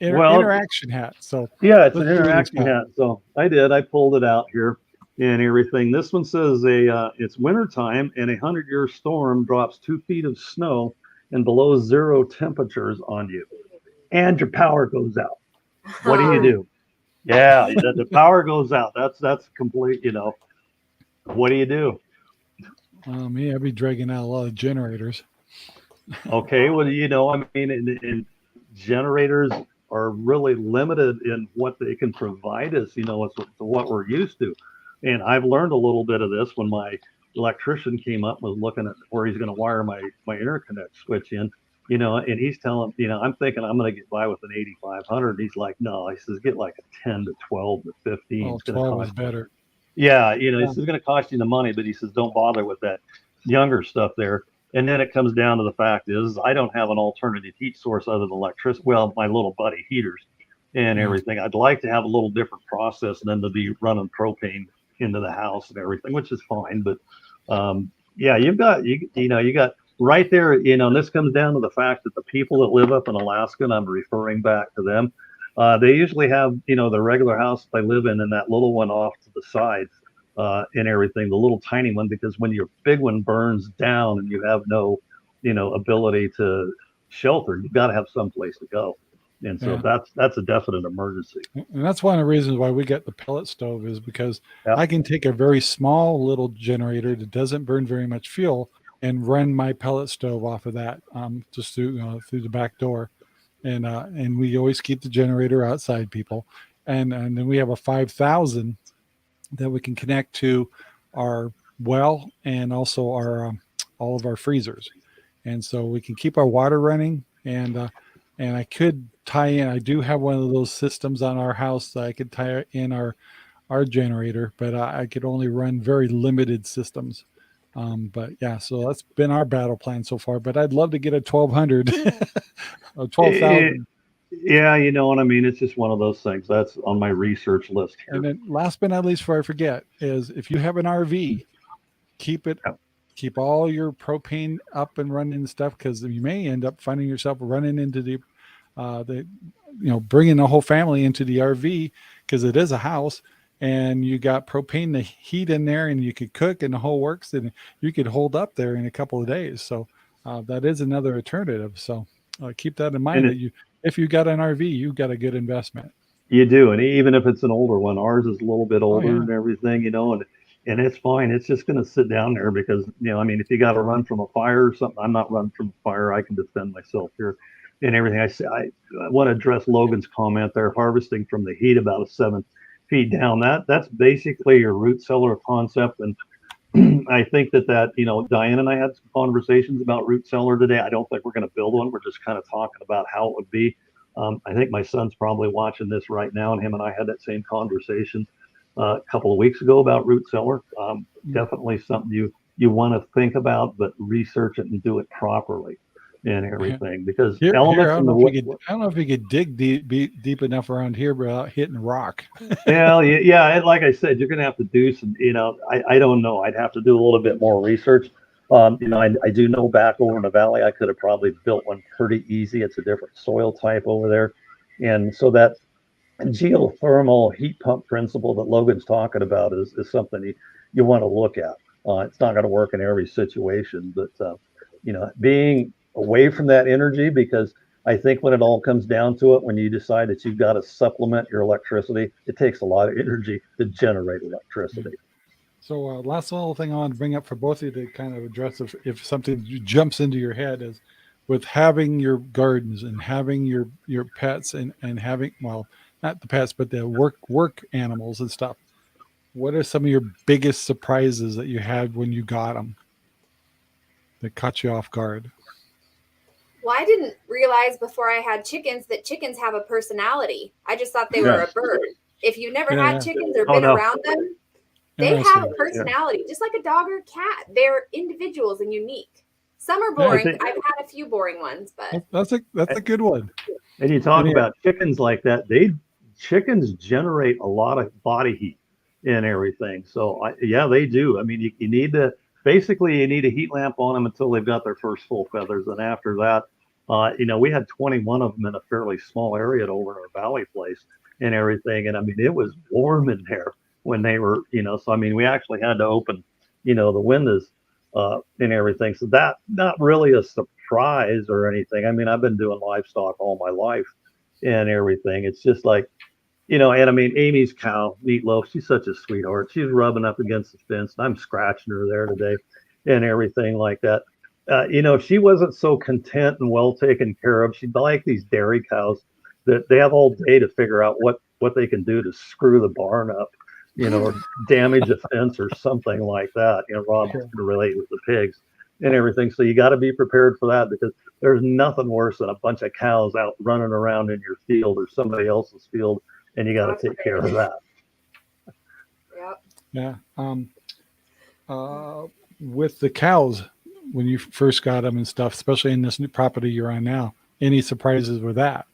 interaction hat. So yeah, it's an let's do this, interaction Pat. hat. So I pulled it out here and everything. This one says it's wintertime and a 100-year storm drops 2 feet of snow and below zero temperatures on you, and your power goes out. What do you do? Yeah, the power goes out. That's complete. What do you do? Me, I'd be dragging out a lot of generators. Okay, well, I mean, and generators are really limited in what they can provide us, it's to what we're used to. And I've learned a little bit of this when my electrician came up, was looking at where he's going to wire my interconnect switch in, and he's telling, I'm thinking I'm going to get by with an 8500. He's like, no, he says, get like a 10 to 12 to 15. Oh, It's going to 12 is cost. better. Yeah, this is going to cost you the money, but he says, don't bother with that younger stuff there. And then it comes down to the fact is I don't have an alternative heat source other than electricity. Well, my little buddy heaters and everything. I'd like to have a little different process than to be running propane into the house and everything, which is fine. But yeah, you got right there, and this comes down to the fact that the people that live up in Alaska, and I'm referring back to them, they usually have, the regular house they live in, and that little one off to the side and everything, the little tiny one, because when your big one burns down and you have no, ability to shelter, you've got to have some place to go. And so that's a definite emergency. And that's one of the reasons why we get the pellet stove, is because I can take a very small little generator that doesn't burn very much fuel and run my pellet stove off of that, just through the back door. And we always keep the generator outside, people. And then we have a 5,000 that we can connect to our well and also our all of our freezers. And so we can keep our water running. And I could tie in, I do have one of those systems on our house that I could tie in our generator, but I could only run very limited systems. But yeah, so that's been our battle plan so far. But I'd love to get a 1200 or 12,000. Yeah, you know what I mean? It's just one of those things. That's on my research list here. And then last but not least, before I forget, is if you have an RV, keep all your propane up and running and stuff, because you may end up finding yourself running into the bringing the whole family into the RV, because it is a house and you got propane to heat in there and you could cook and the whole works, and you could hold up there in a couple of days. So that is another alternative. So keep that in mind, that if you got an RV, you got a good investment. You do. And even if it's an older one, ours is a little bit older and everything, and it's fine. It's just going to sit down there because, if you got to run from a fire or something, I'm not running from a fire. I can defend myself here and everything. I want to address Logan's comment there, harvesting from the heat about 7 feet down. That's basically your root cellar concept. And I think that Diane and I had some conversations about root cellar today. I don't think we're going to build one. We're just kind of talking about how it would be. I think my son's probably watching this right now, and him and I had that same conversation a couple of weeks ago about root cellar. Definitely something you want to think about, but research it and do it properly and everything, because elements I don't know if you could dig deep enough around here without hitting rock. Well, yeah, like I said, you're going to have to do some, I don't know. I'd have to do a little bit more research. I do know back over in the valley, I could have probably built one pretty easy. It's a different soil type over there. And so that geothermal heat pump principle that Logan's talking about is something you want to look at. It's not going to work in every situation, but, being away from that energy, because I think when it all comes down to it, when you decide that you've got to supplement your electricity, it takes a lot of energy to generate electricity. So last little thing I want to bring up for both of you to kind of address if something jumps into your head is, with having your gardens and having your pets and having, well, not the pets, but the work animals and stuff. What are some of your biggest surprises that you had when you got them that caught you off guard? Well, I didn't realize before I had chickens that chickens have a personality. I just thought they were a bird. If you've never had chickens or been around them, they have a personality, just like a dog or a cat. They're individuals and unique. Some are boring. I've had a few boring ones, but that's a good one. And you talk about chickens like that. Chickens generate a lot of body heat and everything. So they do. I mean, you need to basically, you need a heat lamp on them until they've got their first full feathers, and after that, We had 21 of them in a fairly small area over in our valley place and everything. And I mean, it was warm in there when they were, so I mean, we actually had to open, the windows and everything. So that not really a surprise or anything. I mean, I've been doing livestock all my life and everything. It's just like, and I mean, Amy's cow, Meatloaf, she's such a sweetheart. She's rubbing up against the fence, and I'm scratching her there today and everything like that. She wasn't so content and well taken care of. She'd like these dairy cows that they have all day to figure out what they can do to screw the barn up, or damage a fence or something like that. Rob's going to relate with the pigs and everything. So you got to be prepared for that, because there's nothing worse than a bunch of cows out running around in your field or somebody else's field, and you got to take care of that. Yep. Yeah. With the cows, when you first got them and stuff, especially in this new property you're on now, any surprises with that?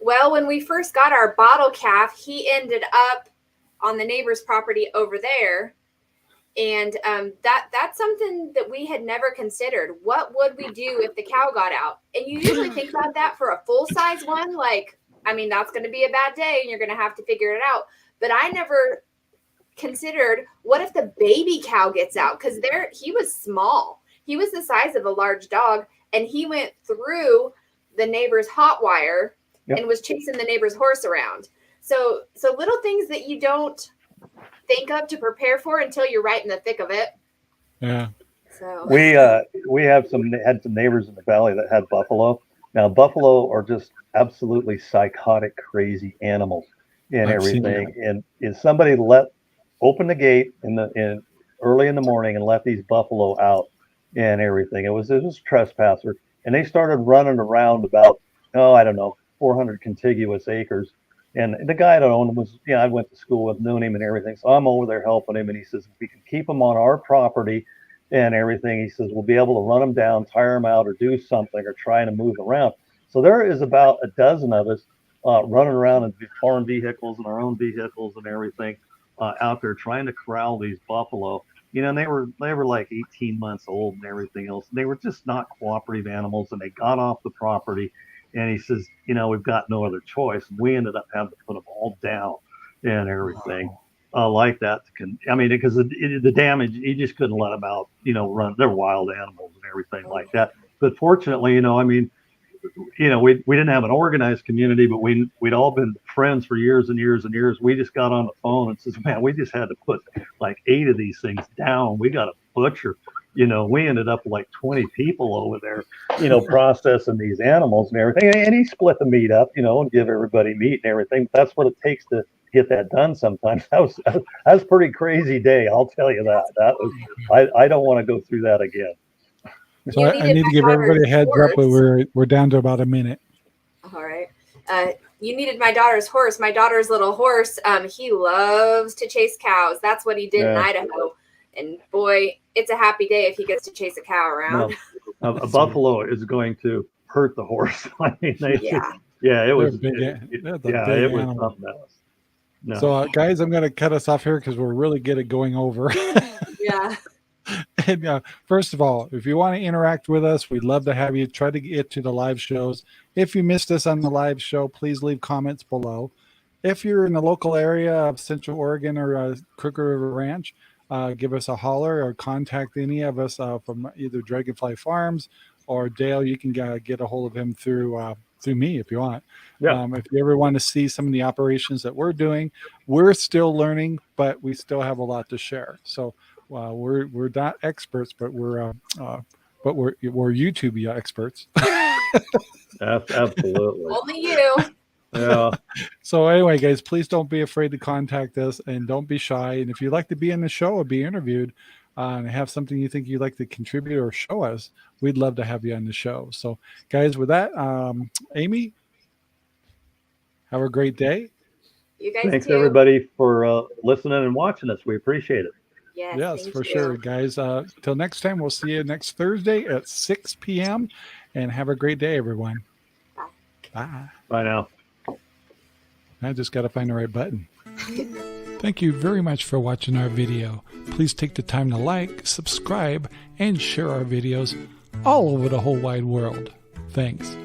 Well, when we first got our bottle calf, he ended up on the neighbor's property over there. And that's something that we had never considered. What would we do if the cow got out? And you usually think about that for a full-size one. Like, I mean, that's going to be a bad day and you're going to have to figure it out. But I never considered, what if the baby cow gets out? Because he was small. He was the size of a large dog, and he went through the neighbor's hot wire and was chasing the neighbor's horse around. So little things that you don't think of to prepare for until you're right in the thick of it. Yeah. So we had some neighbors in the valley that had buffalo. Now buffalo are just absolutely psychotic, crazy animals and everything. And if somebody open the gate in early in the morning and let these buffalo out and everything, it was a trespasser, and they started running around about 400 contiguous acres. And the guy that owned him was, I went to school with, knew him and everything. So I'm over there helping him. And he says, if we can keep them on our property and everything, he says, we'll be able to run them down, tire them out, or do something, or try to move around. So there is about a dozen of us running around in farm vehicles and our own vehicles and everything out there trying to corral these buffalo. And they were like 18 months old and everything else. They were just not cooperative animals, and they got off the property. And he says, we've got no other choice. And we ended up having to put them all down and everything like that. Because the damage, you just couldn't let them out, run. They're wild animals and everything like that. But fortunately, we didn't have an organized community, but we'd all been friends for years and years and years. We just got on the phone and says, man, we just had to put like 8 of these things down. We got a butcher. We ended up with like 20 people over there, processing these animals and everything. And he split the meat up, and give everybody meat and everything. That's what it takes to get that done sometimes. That was a pretty crazy day. I'll tell you that. I don't want to go through that again. So I need to give everybody a heads up. We're down to about a minute. All right. You needed my daughter's horse. My daughter's little horse, he loves to chase cows. That's what he did in Idaho. And boy, it's a happy day if he gets to chase a cow around. No, a buffalo is going to hurt the horse. I mean, it was something else. No. So guys, I'm going to cut us off here because we're really good at going over. Yeah. And first of all, if you want to interact with us, we'd love to have you. Try to get to the live shows. If you missed us on the live show, please leave comments below. If you're in the local area of Central Oregon or Crooked River Ranch, give us a holler or contact any of us from either DragonFly Farms or Dale. You can get a hold of him through me if you want. Yeah. If you ever want to see some of the operations that we're doing, we're still learning, but we still have a lot to share. So we're not experts, but we're YouTube experts. Absolutely. Only you. Yeah. So anyway, guys, please don't be afraid to contact us, and don't be shy. And if you'd like to be in the show or be interviewed and have something you think you'd like to contribute or show us, we'd love to have you on the show. So guys, with that, Amy, have a great day. You guys Thanks too. Everybody for listening and watching us. We appreciate it. Yes, for sure, guys. Till next time, we'll see you next Thursday at 6 p.m. And have a great day, everyone. Bye. Bye now. I just got to find the right button. Thank you very much for watching our video. Please take the time to like, subscribe, and share our videos. all over the whole wide world. Thanks.